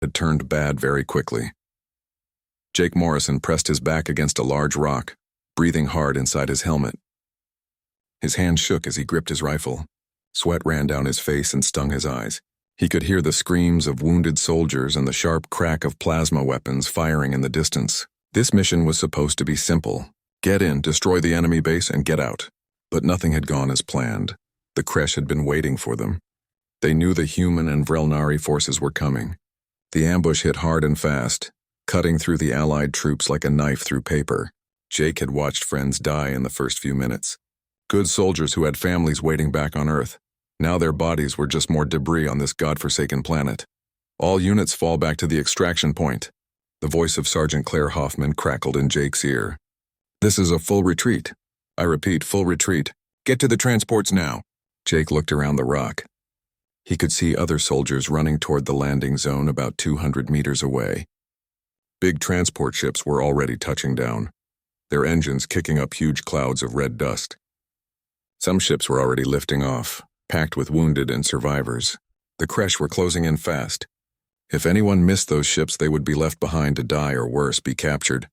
It turned bad very quickly. Jake Morrison pressed his back against a large rock, breathing hard inside his helmet. His hand shook as he gripped his rifle. Sweat ran down his face and stung his eyes. He could hear the screams of wounded soldiers and the sharp crack of plasma weapons firing in the distance. This mission was supposed to be simple. Get in, destroy the enemy base, and get out. But nothing had gone as planned. The Kresh had been waiting for them. They knew the human and Vrelnari forces were coming. The ambush hit hard and fast, cutting through the Allied troops like a knife through paper. Jake had watched friends die in the first few minutes. Good soldiers who had families waiting back on Earth. Now their bodies were just more debris on this godforsaken planet. All units fall back to the extraction point. The voice of Sergeant Claire Hoffman crackled in Jake's ear. This is a full retreat. I repeat, full retreat. Get to the transports now. Jake looked around the rock. He could see other soldiers running toward the landing zone about 200 meters away. Big transport ships were already touching down, their engines kicking up huge clouds of red dust. Some ships were already lifting off, packed with wounded and survivors. The Kresh were closing in fast. If anyone missed those ships, they would be left behind to die or worse, be captured.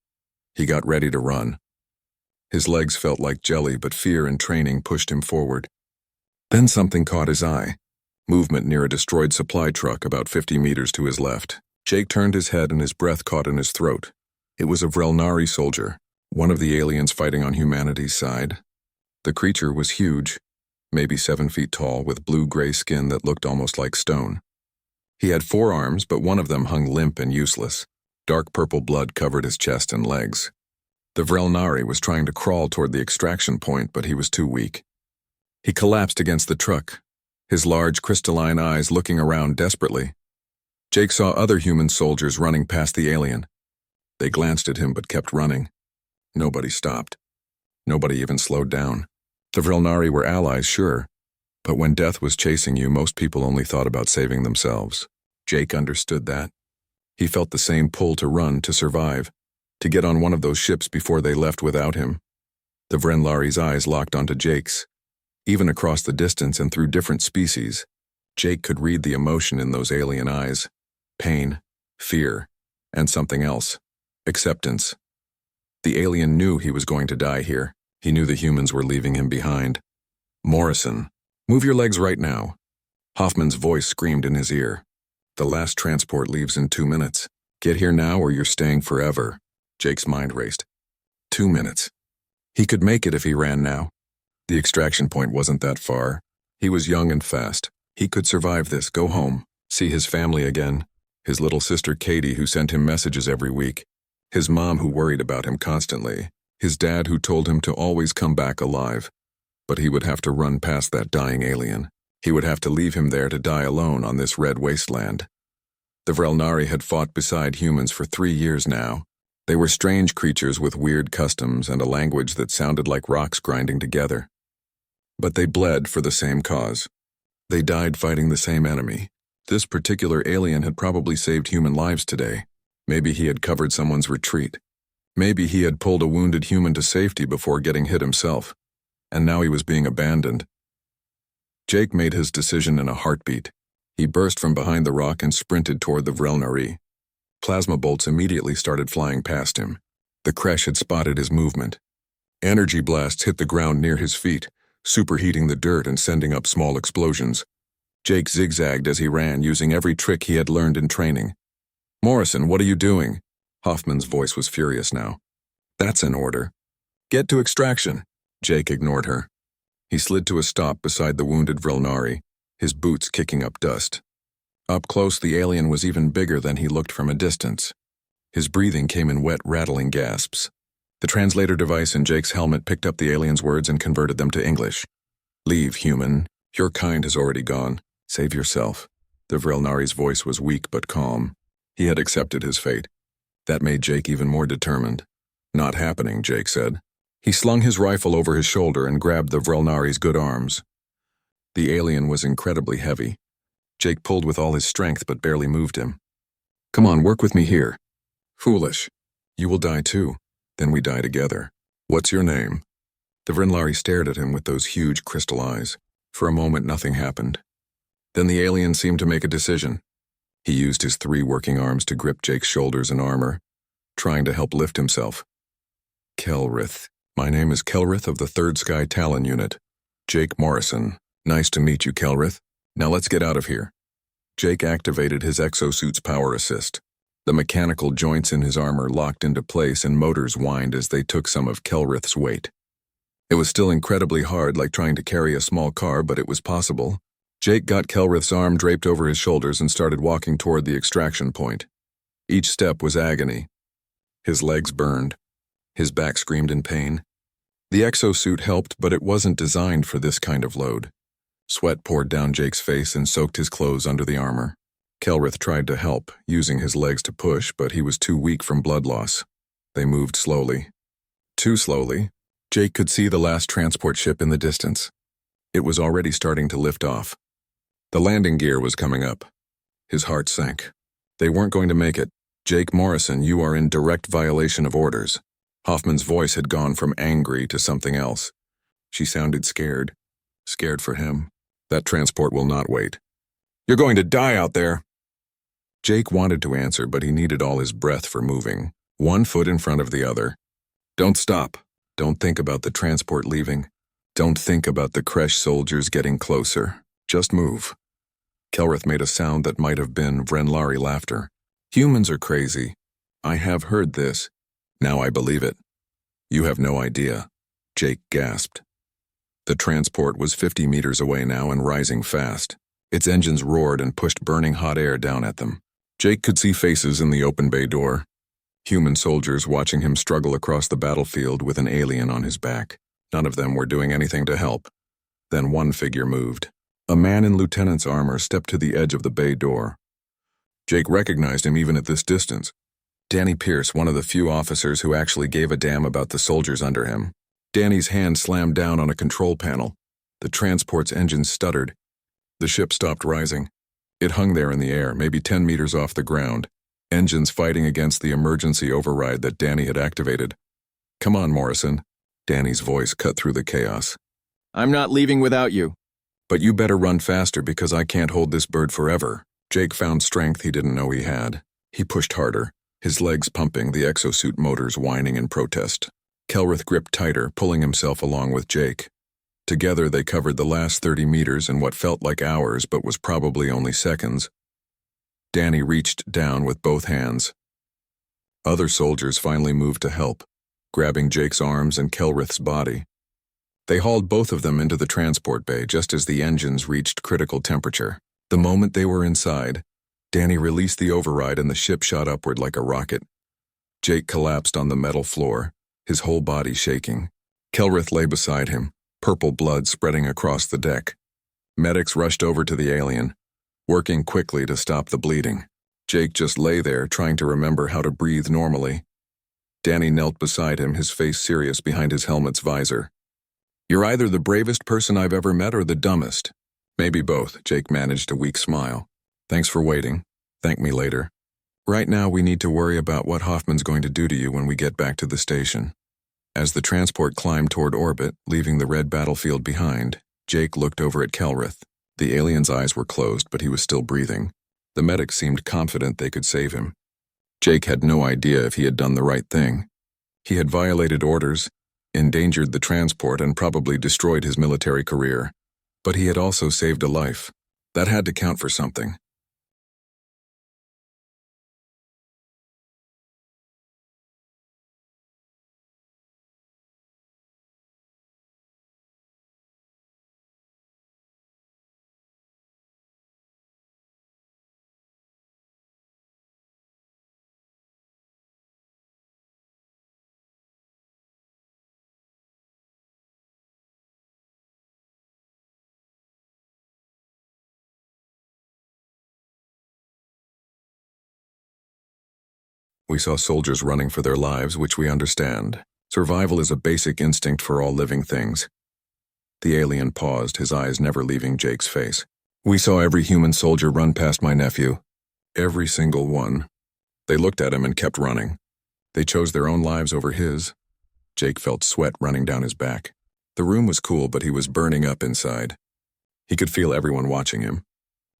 He got ready to run. His legs felt like jelly, but fear and training pushed him forward. Then something caught his eye. Movement near a destroyed supply truck about 50 meters to his left. Jake turned his head and his breath caught in his throat. It was a Vrelnari soldier, one of the aliens fighting on humanity's side. The creature was huge, maybe 7 feet tall, with blue-gray skin that looked almost like stone. He had 4 arms, but one of them hung limp and useless. Dark purple blood covered his chest and legs. The Vrelnari was trying to crawl toward the extraction point, but he was too weak. He collapsed against the truck, his large crystalline eyes looking around desperately. Jake saw other human soldiers running past the alien. They glanced at him but kept running. Nobody stopped. Nobody even slowed down. The Vrelnari were allies, sure, but when death was chasing you, most people only thought about saving themselves. Jake understood that. He felt the same pull to run, to survive, to get on one of those ships before they left without him. The Vrelnari's eyes locked onto Jake's. Even across the distance and through different species, Jake could read the emotion in those alien eyes. Pain, fear, and something else. Acceptance. The alien knew he was going to die here. He knew the humans were leaving him behind. Morrison, move your legs right now. Hoffman's voice screamed in his ear. The last transport leaves in 2 minutes. Get here now or you're staying forever. Jake's mind raced. 2 minutes. He could make it if he ran now. The extraction point wasn't that far. He was young and fast. He could survive this, go home, see his family again. His little sister Katie, who sent him messages every week. His mom, who worried about him constantly. His dad, who told him to always come back alive. But he would have to run past that dying alien. He would have to leave him there to die alone on this red wasteland. The Vrelnari had fought beside humans for 3 years now. They were strange creatures with weird customs and a language that sounded like rocks grinding together. But they bled for the same cause. They died fighting the same enemy. This particular alien had probably saved human lives today. Maybe he had covered someone's retreat. Maybe he had pulled a wounded human to safety before getting hit himself. And now he was being abandoned. Jake made his decision in a heartbeat. He burst from behind the rock and sprinted toward the Vrelnari. Plasma bolts immediately started flying past him. The Kresh had spotted his movement. Energy blasts hit the ground near his feet, superheating the dirt and sending up small explosions. Jake zigzagged as he ran, using every trick he had learned in training. Morrison, what are you doing? Hoffman's voice was furious now. That's an order. Get to extraction. Jake ignored her. He slid to a stop beside the wounded Vrelnari, his boots kicking up dust. Up close, the alien was even bigger than he looked from a distance. His breathing came in wet, rattling gasps. The translator device in Jake's helmet picked up the alien's words and converted them to English. Leave, human. Your kind has already gone. Save yourself. The Vrelnari's voice was weak but calm. He had accepted his fate. That made Jake even more determined. Not happening, Jake said. He slung his rifle over his shoulder and grabbed the Vrelnari's good arms. The alien was incredibly heavy. Jake pulled with all his strength but barely moved him. Come on, work with me here. Foolish. You will die too. Then we die together. What's your name? The Vrelnari stared at him with those huge crystal eyes. For a moment, nothing happened. Then the alien seemed to make a decision. He used his 3 working arms to grip Jake's shoulders and armor, trying to help lift himself. Kelrith. My name is Kelrith of the 3rd Sky Talon Unit. Jake Morrison. Nice to meet you, Kelrith. Now let's get out of here. Jake activated his exosuit's power assist. The mechanical joints in his armor locked into place and motors whined as they took some of Kelrith's weight. It was still incredibly hard, like trying to carry a small car, but it was possible. Jake got Kelrith's arm draped over his shoulders and started walking toward the extraction point. Each step was agony. His legs burned. His back screamed in pain. The exosuit helped, but it wasn't designed for this kind of load. Sweat poured down Jake's face and soaked his clothes under the armor. Kelrith tried to help, using his legs to push, but he was too weak from blood loss. They moved slowly. Too slowly. Jake could see the last transport ship in the distance. It was already starting to lift off. The landing gear was coming up. His heart sank. They weren't going to make it. Jake Morrison, you are in direct violation of orders. Hoffman's voice had gone from angry to something else. She sounded scared. Scared for him. That transport will not wait. You're going to die out there. Jake wanted to answer, but he needed all his breath for moving, 1 foot in front of the other. Don't stop. Don't think about the transport leaving. Don't think about the Kresh soldiers getting closer. Just move. Kelrith made a sound that might have been Vrenlari laughter. Humans are crazy. I have heard this. Now I believe it. You have no idea. Jake gasped. The transport was 50 meters away now and rising fast. Its engines roared and pushed burning hot air down at them. Jake could see faces in the open bay door. Human soldiers watching him struggle across the battlefield with an alien on his back. None of them were doing anything to help. Then one figure moved. A man in lieutenant's armor stepped to the edge of the bay door. Jake recognized him even at this distance. Danny Pierce, one of the few officers who actually gave a damn about the soldiers under him. Danny's hand slammed down on a control panel. The transport's engines stuttered. The ship stopped rising. It hung there in the air, maybe 10 meters off the ground, engines fighting against the emergency override that Danny had activated. Come on, Morrison. Danny's voice cut through the chaos. I'm not leaving without you. But you better run faster because I can't hold this bird forever. Jake found strength he didn't know he had. He pushed harder, his legs pumping, the exosuit motors whining in protest. Kelrith gripped tighter, pulling himself along with Jake. Together they covered the last 30 meters in what felt like hours but was probably only seconds. Danny reached down with both hands. Other soldiers finally moved to help, grabbing Jake's arms and Kelrith's body. They hauled both of them into the transport bay just as the engines reached critical temperature. The moment they were inside, Danny released the override and the ship shot upward like a rocket. Jake collapsed on the metal floor, his whole body shaking. Kelrith lay beside him, purple blood spreading across the deck. Medics rushed over to the alien, working quickly to stop the bleeding. Jake just lay there, trying to remember how to breathe normally. Danny knelt beside him, his face serious behind his helmet's visor. You're either the bravest person I've ever met or the dumbest. Maybe both, Jake managed a weak smile. Thanks for waiting. Thank me later. Right now we need to worry about what Hoffman's going to do to you when we get back to the station. As the transport climbed toward orbit, leaving the red battlefield behind, Jake looked over at Kelrith. The alien's eyes were closed, but he was still breathing. The medics seemed confident they could save him. Jake had no idea if he had done the right thing. He had violated orders, endangered the transport, and probably destroyed his military career. But he had also saved a life. That had to count for something. We saw soldiers running for their lives, which we understand. Survival is a basic instinct for all living things. The alien paused, his eyes never leaving Jake's face. We saw every human soldier run past my nephew. Every single one. They looked at him and kept running. They chose their own lives over his. Jake felt sweat running down his back. The room was cool, but he was burning up inside. He could feel everyone watching him.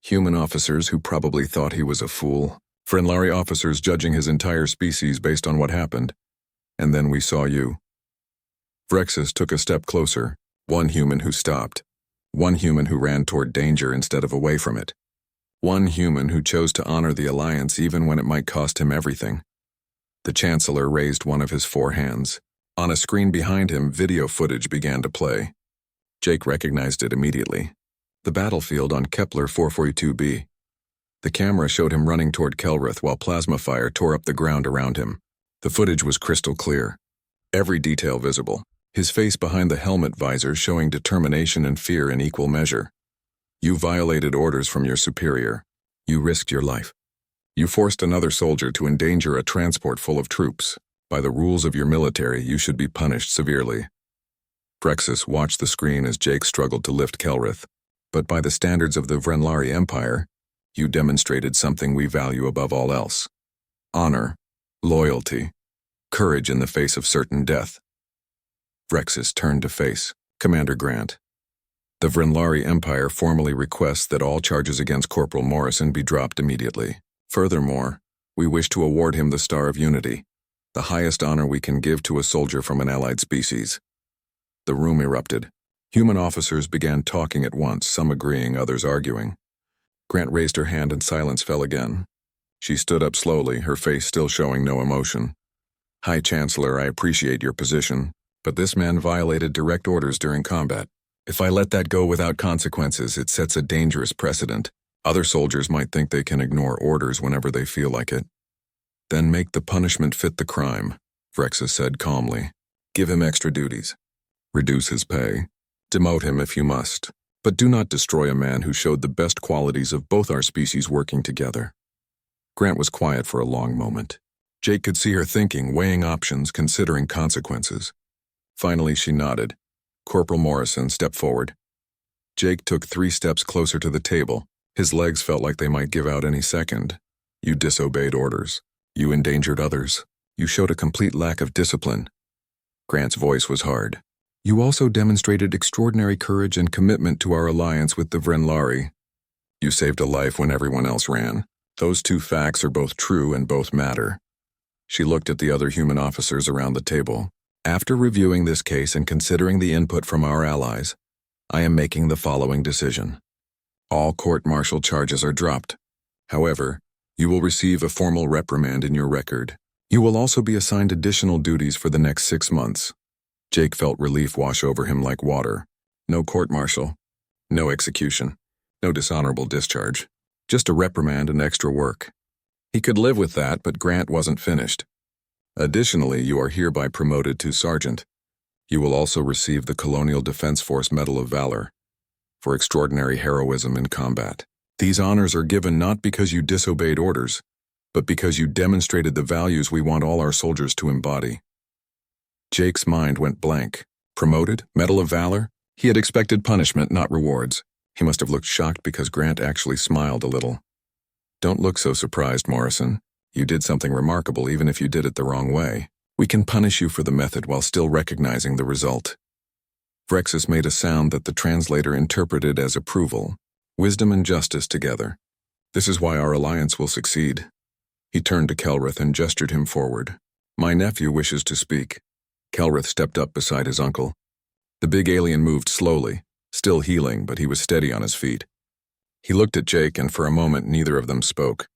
Human officers who probably thought he was a fool. Vrenlari officers judging his entire species based on what happened. And then we saw you. Vrexus took a step closer, one human who stopped. One human who ran toward danger instead of away from it. One human who chose to honor the Alliance even when it might cost him everything. The Chancellor raised one of his 4 hands. On a screen behind him, video footage began to play. Jake recognized it immediately. The battlefield on Kepler 442b. The camera showed him running toward Kelrith while plasma fire tore up the ground around him. The footage was crystal clear. Every detail visible. His face behind the helmet visor showing determination and fear in equal measure. You violated orders from your superior. You risked your life. You forced another soldier to endanger a transport full of troops. By the rules of your military, you should be punished severely. Vrexus watched the screen as Jake struggled to lift Kelrith. But by the standards of the Vrenlari Empire, you demonstrated something we value above all else. Honor, loyalty, courage in the face of certain death. Vrexus turned to face Commander Grant. The Vrenlari Empire formally requests that all charges against Corporal Morrison be dropped immediately. Furthermore, we wish to award him the Star of Unity, the highest honor we can give to a soldier from an allied species. The room erupted. Human officers began talking at once, some agreeing, others arguing. Grant raised her hand and silence fell again. She stood up slowly, her face still showing no emotion. High Chancellor, I appreciate your position, but this man violated direct orders during combat. If I let that go without consequences, it sets a dangerous precedent. Other soldiers might think they can ignore orders whenever they feel like it. Then make the punishment fit the crime, Vrexus said calmly. Give him extra duties. Reduce his pay. Demote him if you must. But do not destroy a man who showed the best qualities of both our species working together. Grant was quiet for a long moment. Jake could see her thinking, weighing options, considering consequences. Finally, she nodded. Corporal Morrison stepped forward. Jake took 3 steps closer to the table. His legs felt like they might give out any second. You disobeyed orders. You endangered others. You showed a complete lack of discipline. Grant's voice was hard. You also demonstrated extraordinary courage and commitment to our alliance with the Vrenlari. You saved a life when everyone else ran. Those 2 facts are both true and both matter. She looked at the other human officers around the table. After reviewing this case and considering the input from our allies, I am making the following decision. All court-martial charges are dropped. However, you will receive a formal reprimand in your record. You will also be assigned additional duties for the next 6 months. Jake felt relief wash over him like water. No court-martial, no execution, no dishonorable discharge. Just a reprimand and extra work. He could live with that, but Grant wasn't finished. Additionally, you are hereby promoted to sergeant. You will also receive the Colonial Defense Force Medal of Valor for extraordinary heroism in combat. These honors are given not because you disobeyed orders, but because you demonstrated the values we want all our soldiers to embody. Jake's mind went blank. Promoted? Medal of Valor? He had expected punishment, not rewards. He must have looked shocked because Grant actually smiled a little. Don't look so surprised, Morrison. You did something remarkable even if you did it the wrong way. We can punish you for the method while still recognizing the result. Vrexus made a sound that the translator interpreted as approval. Wisdom and justice together. This is why our alliance will succeed. He turned to Kelrith and gestured him forward. My nephew wishes to speak. Kelrith stepped up beside his uncle. The big alien moved slowly, still healing, but he was steady on his feet. He looked at Jake, and for a moment neither of them spoke.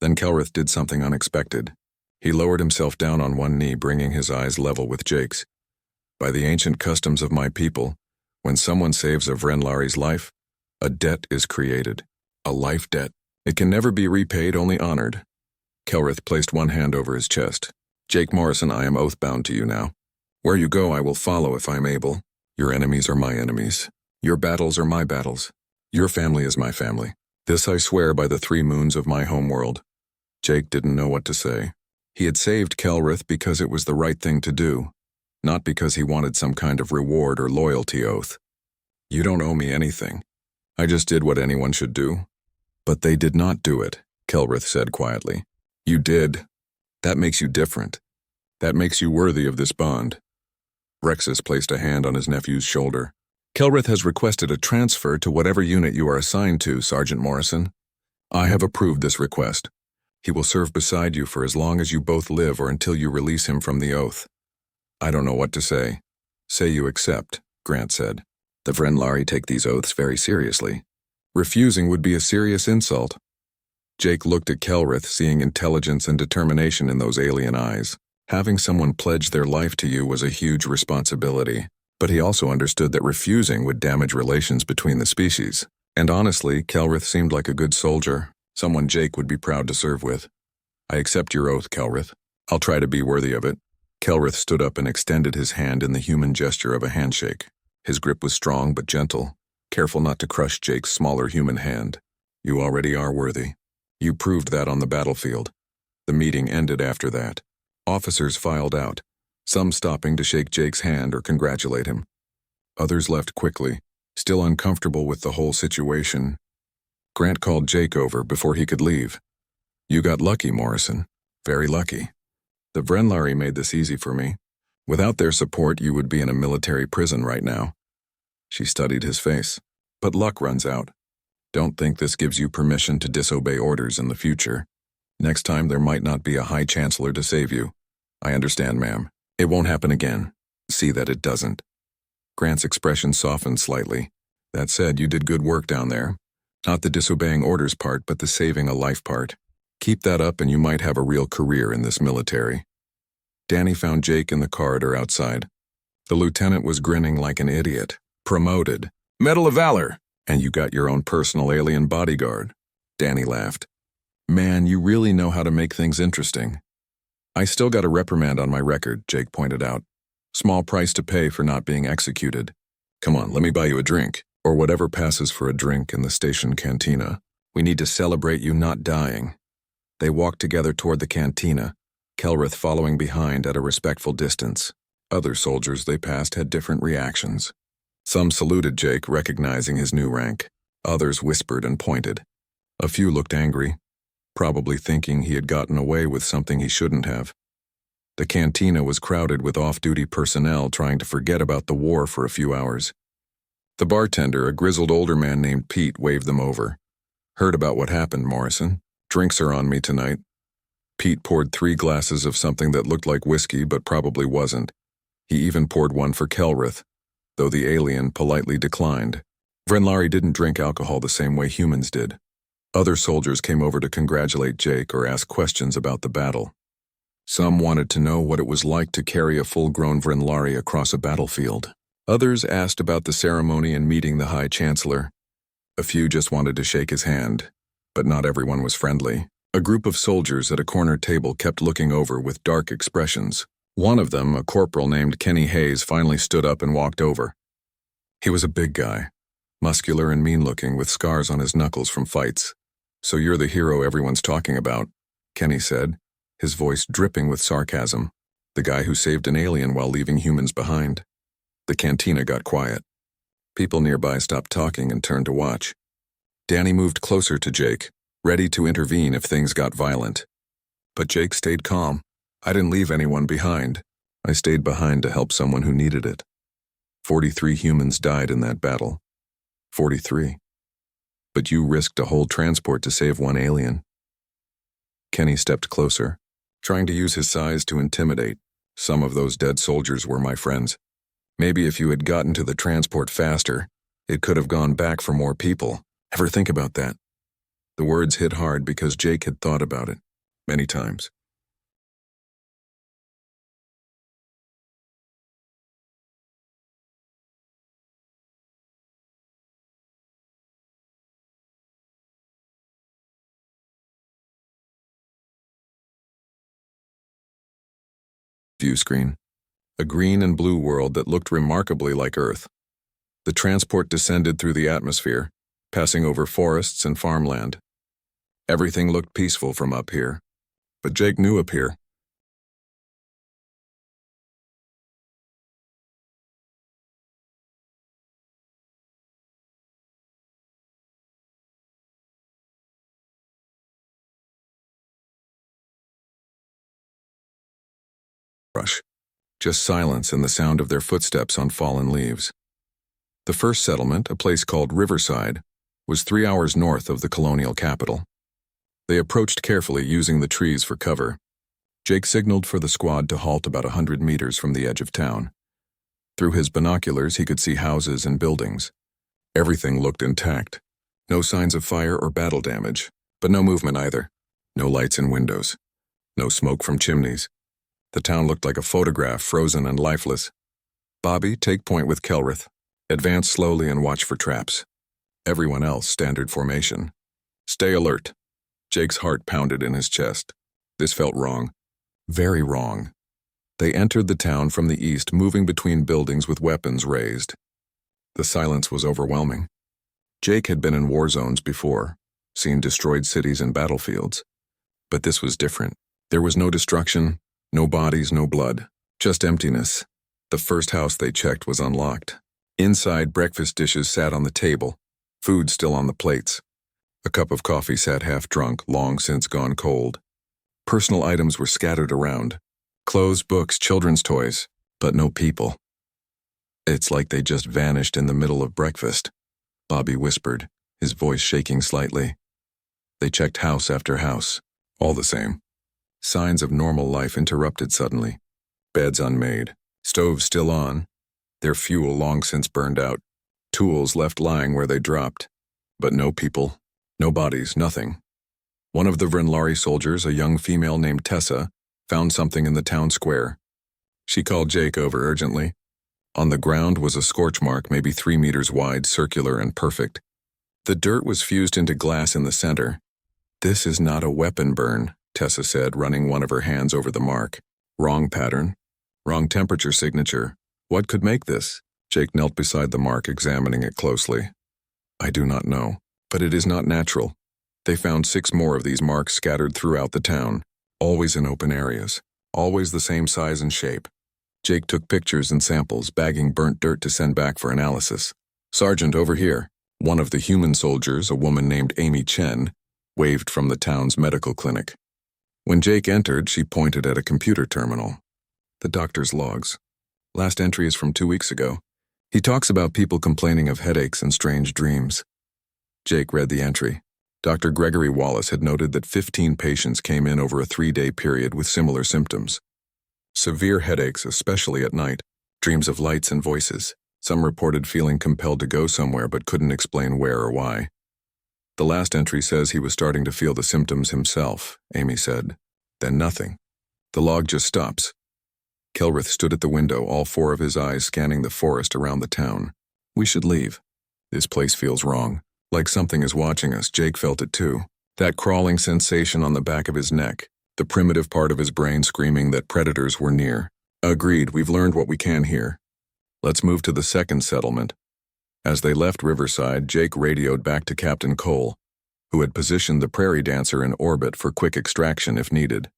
Then Kelrith did something unexpected. He lowered himself down on one knee, bringing his eyes level with Jake's. By the ancient customs of my people, when someone saves a Vrenlari's life, a debt is created. A life debt. It can never be repaid, only honored. Kelrith placed one hand over his chest. Jake Morrison, I am oath-bound to you now. Where you go, I will follow if I am able. Your enemies are my enemies. Your battles are my battles. Your family is my family. This I swear by the 3 moons of my homeworld. Jake didn't know what to say. He had saved Kelrith because it was the right thing to do, not because he wanted some kind of reward or loyalty oath. You don't owe me anything. I just did what anyone should do. But they did not do it, Kelrith said quietly. You did. That makes you different. That makes you worthy of this bond. Vrexus placed a hand on his nephew's shoulder. Kelrith has requested a transfer to whatever unit you are assigned to, Sergeant Morrison. I have approved this request. He will serve beside you for as long as you both live or until you release him from the oath. I don't know what to say. Say you accept, Grant said. The Vrenlari take these oaths very seriously. Refusing would be a serious insult. Jake looked at Kelrith, seeing intelligence and determination in those alien eyes. Having someone pledge their life to you was a huge responsibility, but he also understood that refusing would damage relations between the species. And honestly, Kelrith seemed like a good soldier, someone Jake would be proud to serve with. I accept your oath, Kelrith. I'll try to be worthy of it. Kelrith stood up and extended his hand in the human gesture of a handshake. His grip was strong but gentle, careful not to crush Jake's smaller human hand. You already are worthy. You proved that on the battlefield. The meeting ended after that. Officers filed out, some stopping to shake Jake's hand or congratulate him. Others left quickly, still uncomfortable with the whole situation. Grant called Jake over before he could leave. You got lucky, Morrison. Very lucky. The Vrenlari made this easy for me. Without their support, you would be in a military prison right now. She studied his face. But luck runs out. Don't think this gives you permission to disobey orders in the future. Next time there might not be a High Chancellor to save you. I understand, ma'am. It won't happen again. See that it doesn't. Grant's expression softened slightly. That said, you did good work down there. Not the disobeying orders part, but the saving a life part. Keep that up and you might have a real career in this military. Danny found Jake in the corridor outside. The lieutenant was grinning like an idiot. Promoted. Medal of Valor. And you got your own personal alien bodyguard. Danny laughed. Man, you really know how to make things interesting. I still got a reprimand on my record, Jake pointed out. Small price to pay for not being executed. Come on, let me buy you a drink, or whatever passes for a drink in the station cantina. We need to celebrate you not dying. They walked together toward the cantina, Kelrith following behind at a respectful distance. Other soldiers they passed had different reactions. Some saluted Jake, recognizing his new rank. Others whispered and pointed. A few looked angry, probably thinking he had gotten away with something he shouldn't have. The cantina was crowded with off-duty personnel trying to forget about the war for a few hours. The bartender, a grizzled older man named Pete, waved them over. Heard about what happened, Morrison. Drinks are on me tonight. Pete poured 3 glasses of something that looked like whiskey but probably wasn't. He even poured one for Kelrith, though the alien politely declined. Vrenlari didn't drink alcohol the same way humans did. Other soldiers came over to congratulate Jake or ask questions about the battle. Some wanted to know what it was like to carry a full-grown Vrenlari across a battlefield. Others asked about the ceremony and meeting the High Chancellor. A few just wanted to shake his hand, but not everyone was friendly. A group of soldiers at a corner table kept looking over with dark expressions. One of them, a corporal named Kenny Hayes, finally stood up and walked over. He was a big guy, muscular and mean-looking with scars on his knuckles from fights. So you're the hero everyone's talking about, Kenny said, his voice dripping with sarcasm. The guy who saved an alien while leaving humans behind. The cantina got quiet. People nearby stopped talking and turned to watch. Danny moved closer to Jake, ready to intervene if things got violent. But Jake stayed calm. I didn't leave anyone behind. I stayed behind to help someone who needed it. 43 humans died in that battle. 43. But you risked a whole transport to save one alien. Kenny stepped closer, trying to use his size to intimidate. Some of those dead soldiers were my friends. Maybe if you had gotten to the transport faster, it could have gone back for more people. Ever think about that? The words hit hard because Jake had thought about it many times. View screen. A green and blue world that looked remarkably like Earth. The transport descended through the atmosphere, passing over forests and farmland. Everything looked peaceful from up here, but Jake knew up here. Rush. Just silence and the sound of their footsteps on fallen leaves. The first settlement, a place called Riverside, was 3 hours north of the colonial capital. They approached carefully, using the trees for cover. Jake signaled for the squad to halt about 100 meters from the edge of town. Through his binoculars, he could see houses and buildings. Everything looked intact. No signs of fire or battle damage, but no movement either. No lights in windows. No smoke from chimneys. The town looked like a photograph, frozen and lifeless. Bobby, take point with Kelrith. Advance slowly and watch for traps. Everyone else, standard formation. Stay alert. Jake's heart pounded in his chest. This felt wrong. Very wrong. They entered the town from the east, moving between buildings with weapons raised. The silence was overwhelming. Jake had been in war zones before, seen destroyed cities and battlefields. But this was different. There was no destruction, no bodies, no blood, just emptiness. The first house they checked was unlocked. Inside, breakfast dishes sat on the table, food still on the plates. A cup of coffee sat half drunk, long since gone cold. Personal items were scattered around. Clothes, books, children's toys, but no people. It's like they just vanished in the middle of breakfast, Bobby whispered, his voice shaking slightly. They checked house after house, all the same. Signs of normal life interrupted suddenly. Beds unmade, stoves still on, their fuel long since burned out, tools left lying where they dropped. But no people, no bodies, nothing. One of the Vrinlari soldiers, a young female named Tessa, found something in the town square. She called Jake over urgently. On the ground was a scorch mark, maybe 3 meters wide, circular and perfect. The dirt was fused into glass in the center. This is not a weapon burn, Tessa said, running one of her hands over the mark. Wrong pattern. Wrong temperature signature. What could make this? Jake knelt beside the mark, examining it closely. I do not know, but it is not natural. They found 6 more of these marks scattered throughout the town, always in open areas, always the same size and shape. Jake took pictures and samples, bagging burnt dirt to send back for analysis. Sergeant, over here. One of the human soldiers, a woman named Amy Chen, waved from the town's medical clinic. When Jake entered, she pointed at a computer terminal. The doctor's logs. Last entry is from 2 weeks ago. He talks about people complaining of headaches and strange dreams. Jake read the entry. Dr. Gregory Wallace had noted that 15 patients came in over a 3-day period with similar symptoms. Severe headaches, especially at night, dreams of lights and voices. Some reported feeling compelled to go somewhere but couldn't explain where or why. The last entry says he was starting to feel the symptoms himself, Amy said. Then nothing. The log just stops. Kelrith stood at the window, all 4 of his eyes scanning the forest around the town. We should leave. This place feels wrong. Like something is watching us. Jake felt it too. That crawling sensation on the back of his neck. The primitive part of his brain screaming that predators were near. Agreed, we've learned what we can here. Let's move to the second settlement. As they left Riverside, Jake radioed back to Captain Cole, who had positioned the Prairie Dancer in orbit for quick extraction if needed.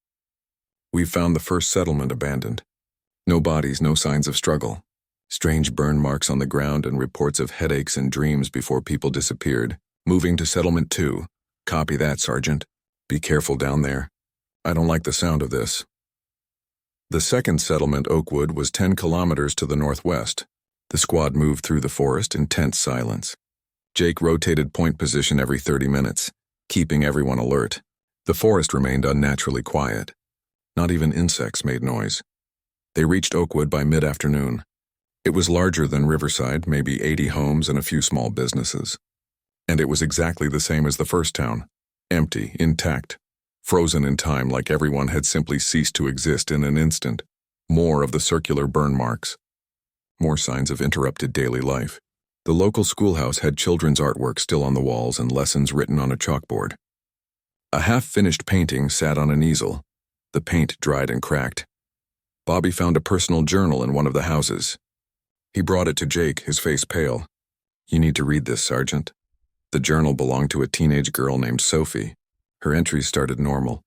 We've found the first settlement abandoned. No bodies, no signs of struggle. Strange burn marks on the ground and reports of headaches and dreams before people disappeared. Moving to Settlement 2. Copy that, Sergeant. Be careful down there. I don't like the sound of this. The second settlement, Oakwood, was 10 kilometers to the northwest. The squad moved through the forest in tense silence. Jake rotated point position every 30 minutes, keeping everyone alert. The forest remained unnaturally quiet. Not even insects made noise. They reached Oakwood by mid-afternoon. It was larger than Riverside, maybe 80 homes and a few small businesses. And it was exactly the same as the first town. Empty, intact. Frozen in time, like everyone had simply ceased to exist in an instant. More of the circular burn marks. More signs of interrupted daily life. The local schoolhouse had children's artwork still on the walls and lessons written on a chalkboard. A half-finished painting sat on an easel. The paint dried and cracked. Bobby found a personal journal in one of the houses. He brought it to Jake, his face pale. You need to read this, Sergeant. The journal belonged to a teenage girl named Sophie. Her entries started normal,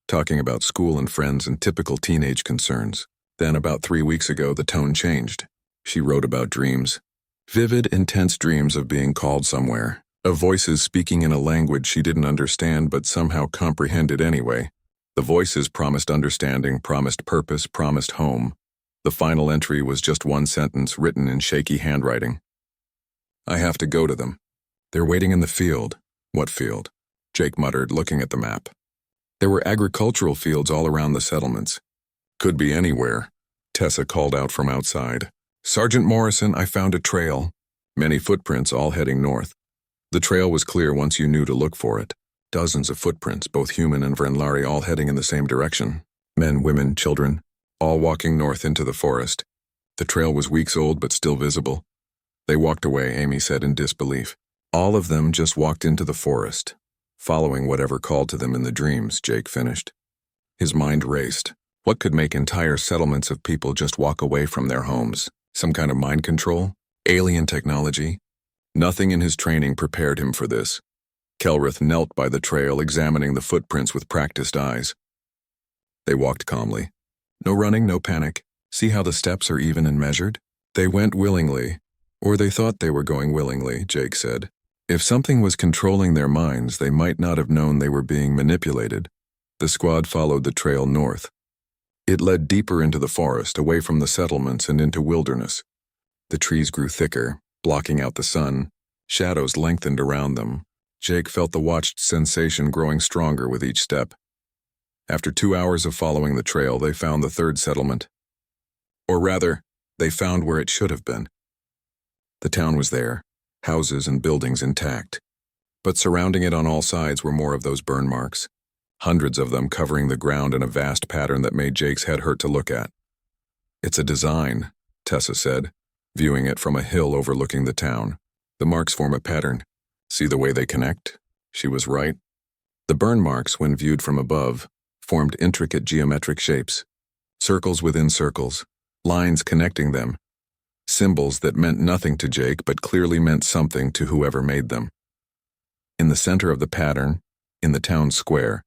talking about school and friends and typical teenage concerns. Then, about 3 weeks ago, the tone changed. She wrote about dreams. Vivid, intense dreams of being called somewhere, of voices speaking in a language she didn't understand but somehow comprehended anyway. The voices promised understanding, promised purpose, promised home. The final entry was just one sentence written in shaky handwriting. I have to go to them. They're waiting in the field. What field? Jake muttered, looking at the map. There were agricultural fields all around the settlements. Could be anywhere. Tessa called out from outside. Sergeant Morrison, I found a trail. Many footprints, all heading north. The trail was clear once you knew to look for it. Dozens of footprints, both human and Vrenlari, all heading in the same direction. Men, women, children, all walking north into the forest. The trail was weeks old but still visible. They walked away, Amy said in disbelief. All of them just walked into the forest, following whatever called to them in the dreams, Jake finished. His mind raced. What could make entire settlements of people just walk away from their homes? Some kind of mind control? Alien technology? Nothing in his training prepared him for this. Kelrith knelt by the trail, examining the footprints with practiced eyes. They walked calmly. No running, no panic. See how the steps are even and measured? They went willingly, or they thought they were going willingly, Jake said. If something was controlling their minds, they might not have known they were being manipulated. The squad followed the trail north. It led deeper into the forest, away from the settlements and into wilderness. The trees grew thicker, blocking out the sun. Shadows lengthened around them. Jake felt the watched sensation growing stronger with each step. After 2 hours of following the trail, they found the third settlement. Or rather, they found where it should have been. The town was there, houses and buildings intact. But surrounding it on all sides were more of those burn marks. Hundreds of them covering the ground in a vast pattern that made Jake's head hurt to look at. It's a design, Tessa said, viewing it from a hill overlooking the town. The marks form a pattern. See the way they connect? She was right. The burn marks, when viewed from above, formed intricate geometric shapes. Circles within circles, lines connecting them. Symbols that meant nothing to Jake but clearly meant something to whoever made them. In the center of the pattern, in the town square,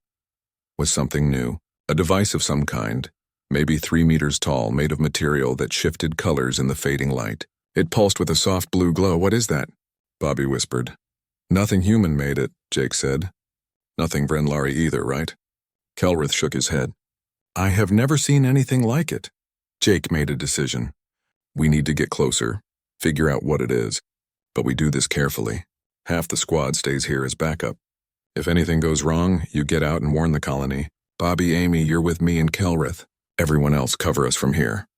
was something new, a device of some kind, maybe 3 meters tall, made of material that shifted colors in the fading light. It pulsed with a soft blue glow. What is that? Bobby whispered. Nothing human made it, Jake said. Nothing Vrenlari either, right? Kelrith shook his head. I have never seen anything like it. Jake made a decision. We need to get closer, figure out what it is, but we do this carefully. Half the squad stays here as backup. If anything goes wrong, you get out and warn the colony. Bobby, Amy, you're with me and Kelrith. Everyone else cover us from here.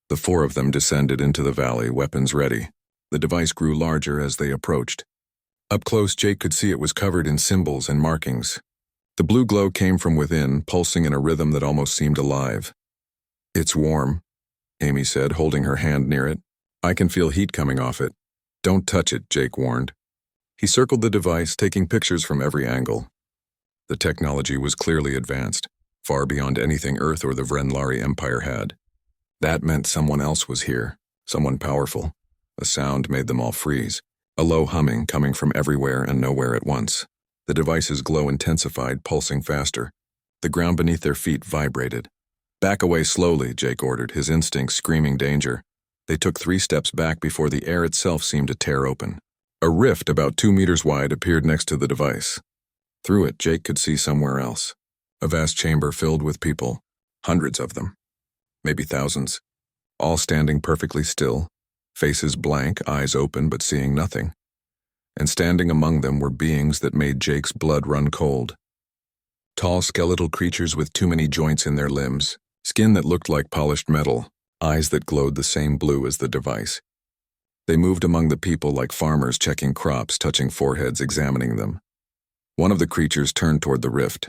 The 4 of them descended into the valley, weapons ready. The device grew larger as they approached. Up close, Jake could see it was covered in symbols and markings. The blue glow came from within, pulsing in a rhythm that almost seemed alive. It's warm, Amy said, holding her hand near it. I can feel heat coming off it. Don't touch it, Jake warned. He circled the device, taking pictures from every angle. The technology was clearly advanced, far beyond anything Earth or the Vrenlari Empire had. That meant someone else was here, someone powerful. A sound made them all freeze, a low humming coming from everywhere and nowhere at once. The device's glow intensified, pulsing faster. The ground beneath their feet vibrated. Back away slowly, Jake ordered, his instincts screaming danger. They took 3 steps back before the air itself seemed to tear open. A rift about 2 meters wide appeared next to the device. Through it, Jake could see somewhere else. A vast chamber filled with people, hundreds of them, maybe thousands, all standing perfectly still, faces blank, eyes open but seeing nothing. And standing among them were beings that made Jake's blood run cold. Tall skeletal creatures with too many joints in their limbs, skin that looked like polished metal, eyes that glowed the same blue as the device. They moved among the people like farmers checking crops, touching foreheads, examining them. One of the creatures turned toward the rift,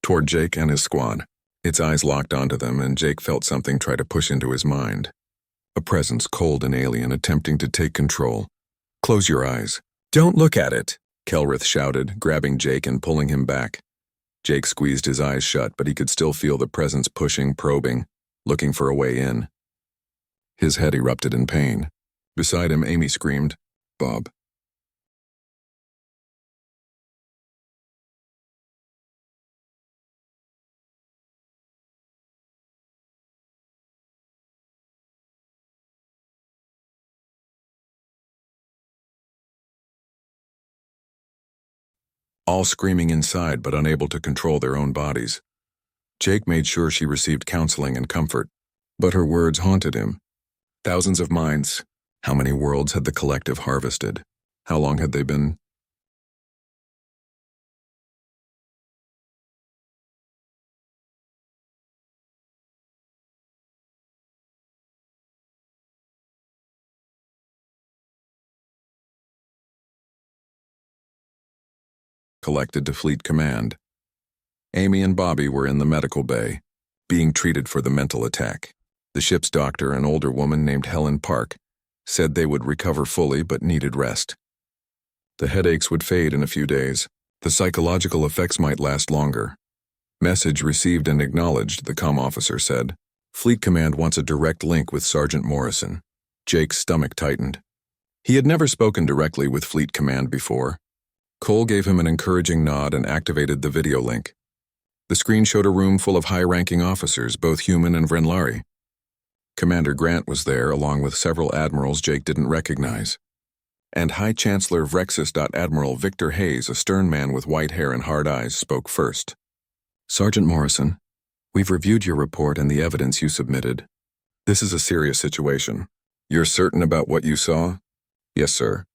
toward Jake and his squad. Its eyes locked onto them, and Jake felt something try to push into his mind. A presence, cold and alien, attempting to take control. Close your eyes. Don't look at it, Kelrith shouted, grabbing Jake and pulling him back. Jake squeezed his eyes shut, but he could still feel the presence pushing, probing, looking for a way in. His head erupted in pain. Beside him, Amy screamed, Bob. All screaming inside but unable to control their own bodies. Jake made sure she received counseling and comfort, but her words haunted him. Thousands of minds. How many worlds had the collective harvested? How long had they been collected to Fleet Command? Amy and Bobby were in the medical bay, being treated for the mental attack. The ship's doctor, an older woman named Helen Park, said they would recover fully but needed rest. The headaches would fade in a few days. The psychological effects might last longer. Message received and acknowledged, the comm officer said. Fleet Command wants a direct link with Sergeant Morrison. Jake's stomach tightened. He had never spoken directly with Fleet Command before. Cole gave him an encouraging nod and activated the video link. The screen showed a room full of high-ranking officers, both human and Vrenlari. Commander Grant was there, along with several admirals Jake didn't recognize. And High Chancellor Vrexus. Admiral Victor Hayes, a stern man with white hair and hard eyes, spoke first. Sergeant Morrison, we've reviewed your report and the evidence you submitted. This is a serious situation. You're certain about what you saw? Yes, sir.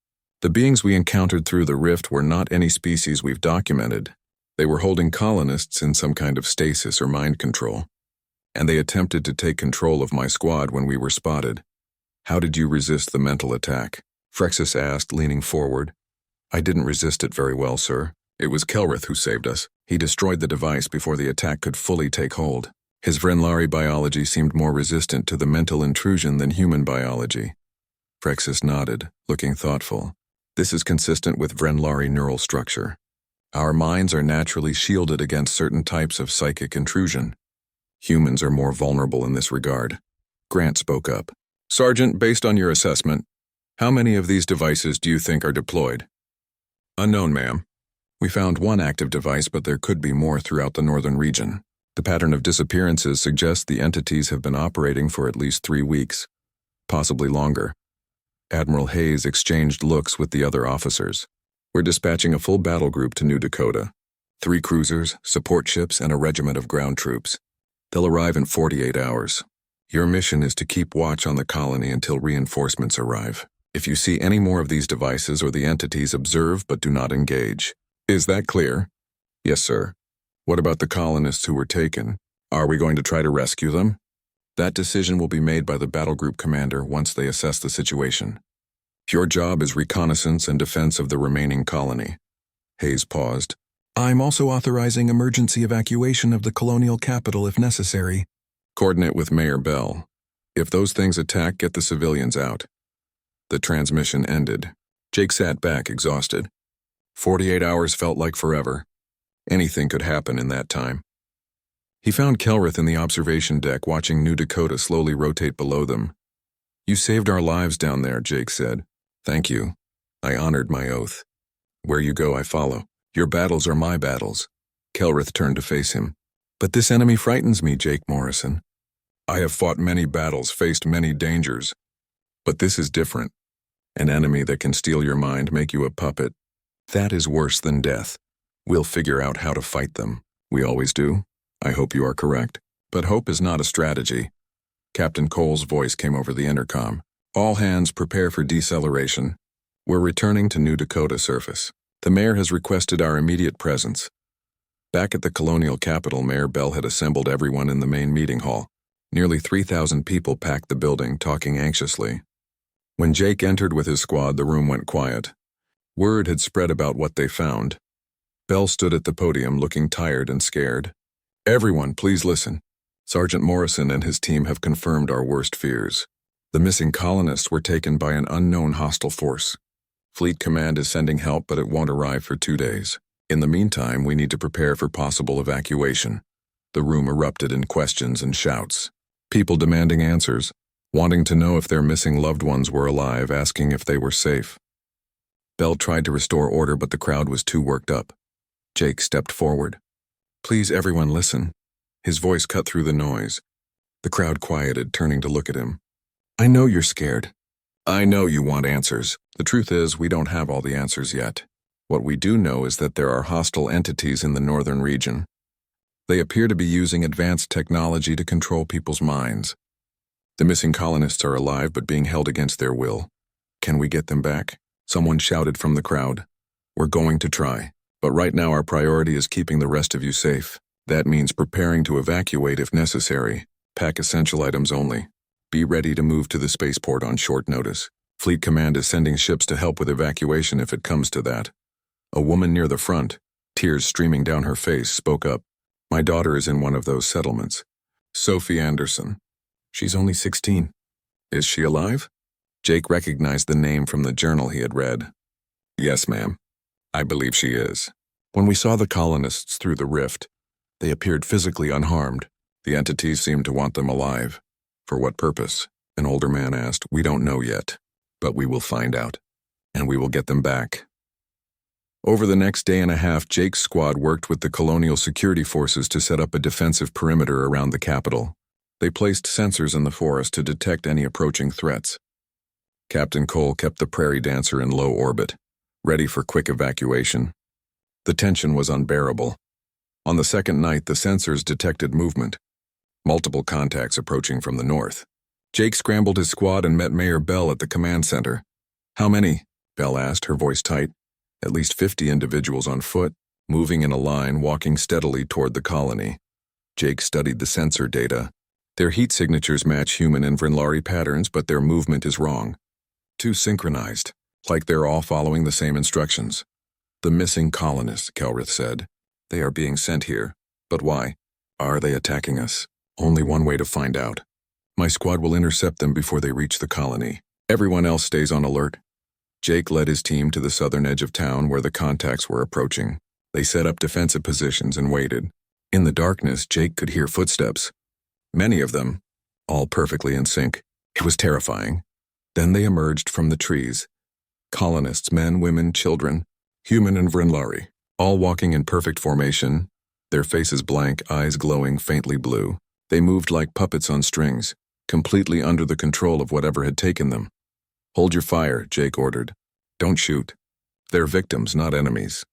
The beings we encountered through the rift were not any species we've documented. They were holding colonists in some kind of stasis or mind control. And they attempted to take control of my squad when we were spotted. How did you resist the mental attack? Vrexus asked, leaning forward. I didn't resist it very well, sir. It was Kelrith who saved us. He destroyed the device before the attack could fully take hold. His Vrenlari biology seemed more resistant to the mental intrusion than human biology. Vrexus nodded, looking thoughtful. This is consistent with Vrenlari neural structure. Our minds are naturally shielded against certain types of psychic intrusion. Humans are more vulnerable in this regard. Grant spoke up. Sergeant, based on your assessment, how many of these devices do you think are deployed? Unknown, ma'am. We found one active device, but there could be more throughout the northern region. The pattern of disappearances suggests the entities have been operating for at least 3 weeks, possibly longer. Admiral Hayes exchanged looks with the other officers. We're dispatching a full battle group to New Dakota. 3 cruisers, support ships, and a regiment of ground troops. They'll arrive in 48 hours. Your mission is to keep watch on the colony until reinforcements arrive. If you see any more of these devices or the entities, observe but do not engage. Is that clear? Yes, sir. What about the colonists who were taken? Are we going to try to rescue them? That decision will be made by the battle group commander once they assess the situation. Your job is reconnaissance and defense of the remaining colony. Hayes paused. I'm also authorizing emergency evacuation of the colonial capital if necessary. Coordinate with Mayor Bell. If those things attack, get the civilians out. The transmission ended. Jake sat back, exhausted. 48 hours felt like forever. Anything could happen in that time. He found Kelrith in the observation deck, watching New Dakota slowly rotate below them. You saved our lives down there, Jake said. Thank you. I honored my oath. Where you go, I follow. Your battles are my battles. Kelrith turned to face him. But this enemy frightens me, Jake Morrison. I have fought many battles, faced many dangers. But this is different. An enemy that can steal your mind, make you a puppet. That is worse than death. We'll figure out how to fight them. We always do. I hope you are correct. But hope is not a strategy. Captain Cole's voice came over the intercom. All hands prepare for deceleration. We're returning to New Dakota surface. The mayor has requested our immediate presence. Back at the colonial capital, Mayor Bell had assembled everyone in the main meeting hall. Nearly 3,000 people packed the building, talking anxiously. When Jake entered with his squad, the room went quiet. Word had spread about what they found. Bell stood at the podium, looking tired and scared. Everyone, please listen. Sergeant Morrison and his team have confirmed our worst fears. The missing colonists were taken by an unknown hostile force. Fleet Command is sending help, but it won't arrive for 2 days. In the meantime, we need to prepare for possible evacuation. The room erupted in questions and shouts. People demanding answers, wanting to know if their missing loved ones were alive, asking if they were safe. Bell tried to restore order, but the crowd was too worked up. Jake stepped forward. Please, everyone, listen. His voice cut through the noise. The crowd quieted, turning to look at him. I know you're scared. I know you want answers. The truth is, we don't have all the answers yet. What we do know is that there are hostile entities in the northern region. They appear to be using advanced technology to control people's minds. The missing colonists are alive but being held against their will. Can we get them back? Someone shouted from the crowd. We're going to try. But right now our priority is keeping the rest of you safe. That means preparing to evacuate if necessary. Pack essential items only. Be ready to move to the spaceport on short notice. Fleet Command is sending ships to help with evacuation if it comes to that. A woman near the front, tears streaming down her face, spoke up. My daughter is in one of those settlements. Sophie Anderson. She's only 16. Is she alive? Jake recognized the name from the journal he had read. Yes, ma'am. I believe she is. When we saw the colonists through the rift, they appeared physically unharmed. The entities seemed to want them alive. For what purpose? An older man asked. We don't know yet, but we will find out, and we will get them back. Over the next day and a half, Jake's squad worked with the colonial security forces to set up a defensive perimeter around the capital. They placed sensors in the forest to detect any approaching threats. Captain Cole kept the Prairie Dancer in low orbit, ready for quick evacuation. The tension was unbearable. On the second night, the sensors detected movement. Multiple contacts approaching from the north. Jake scrambled his squad and met Mayor Bell at the command center. How many? Bell asked, her voice tight. At least 50 individuals on foot, moving in a line, walking steadily toward the colony. Jake studied the sensor data. Their heat signatures match human and Vrinlari patterns, but their movement is wrong. Too synchronized, like they're all following the same instructions. The missing colonists, Kelrith said. They are being sent here. But why? Are they attacking us? Only one way to find out. My squad will intercept them before they reach the colony. Everyone else stays on alert. Jake led his team to the southern edge of town where the contacts were approaching. They set up defensive positions and waited. In the darkness, Jake could hear footsteps. Many of them, all perfectly in sync. It was terrifying. Then they emerged from the trees. Colonists, men, women, children, human and Vrinlari, all walking in perfect formation, their faces blank, eyes glowing faintly blue. They moved like puppets on strings, completely under the control of whatever had taken them. Hold your fire, Jake ordered. Don't shoot. They're victims, not enemies.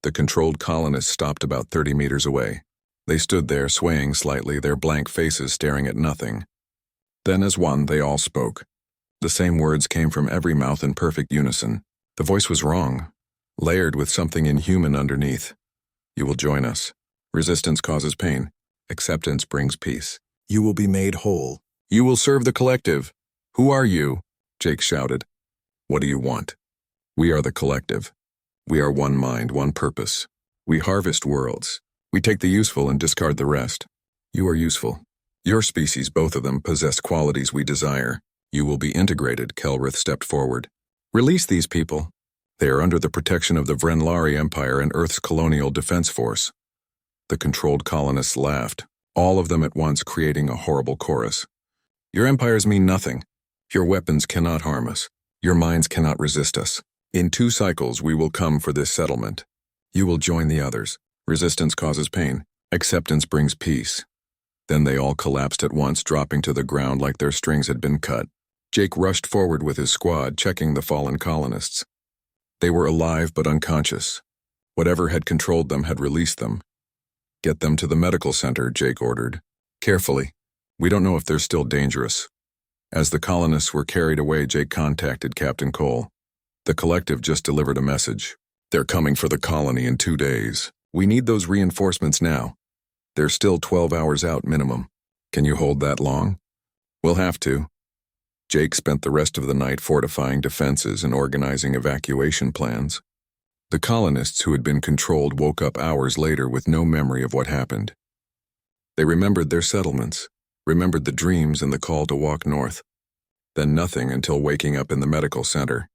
The controlled colonists stopped about 30 meters away. They stood there, swaying slightly, their blank faces staring at nothing. Then as one, they all spoke. The same words came from every mouth in perfect unison. The voice was wrong, layered with something inhuman underneath. You will join us. Resistance causes pain. Acceptance brings peace. You will be made whole. You will serve the collective. Who are you? Jake shouted. What do you want? We are the collective. We are one mind, one purpose. We harvest worlds. We take the useful and discard the rest. You are useful. Your species, both of them, possess qualities we desire. You will be integrated, Kelrith stepped forward. Release these people. They are under the protection of the Vrinlari Empire and Earth's colonial defense force. The controlled colonists laughed, all of them at once creating a horrible chorus. Your empires mean nothing. Your weapons cannot harm us. Your minds cannot resist us. In 2 cycles we will come for this settlement. You will join the others. Resistance causes pain. Acceptance brings peace. Then they all collapsed at once, dropping to the ground like their strings had been cut. Jake rushed forward with his squad, checking the fallen colonists. They were alive but unconscious. Whatever had controlled them had released them. Get them to the medical center, Jake ordered. Carefully. We don't know if they're still dangerous. As the colonists were carried away, Jake contacted Captain Cole. The collective just delivered a message. They're coming for the colony in 2 days. We need those reinforcements now. They're still 12 hours out minimum. Can you hold that long? We'll have to. Jake spent the rest of the night fortifying defenses and organizing evacuation plans. The colonists who had been controlled woke up hours later with no memory of what happened. They remembered their settlements, remembered the dreams and the call to walk north. Then nothing until waking up in the medical center.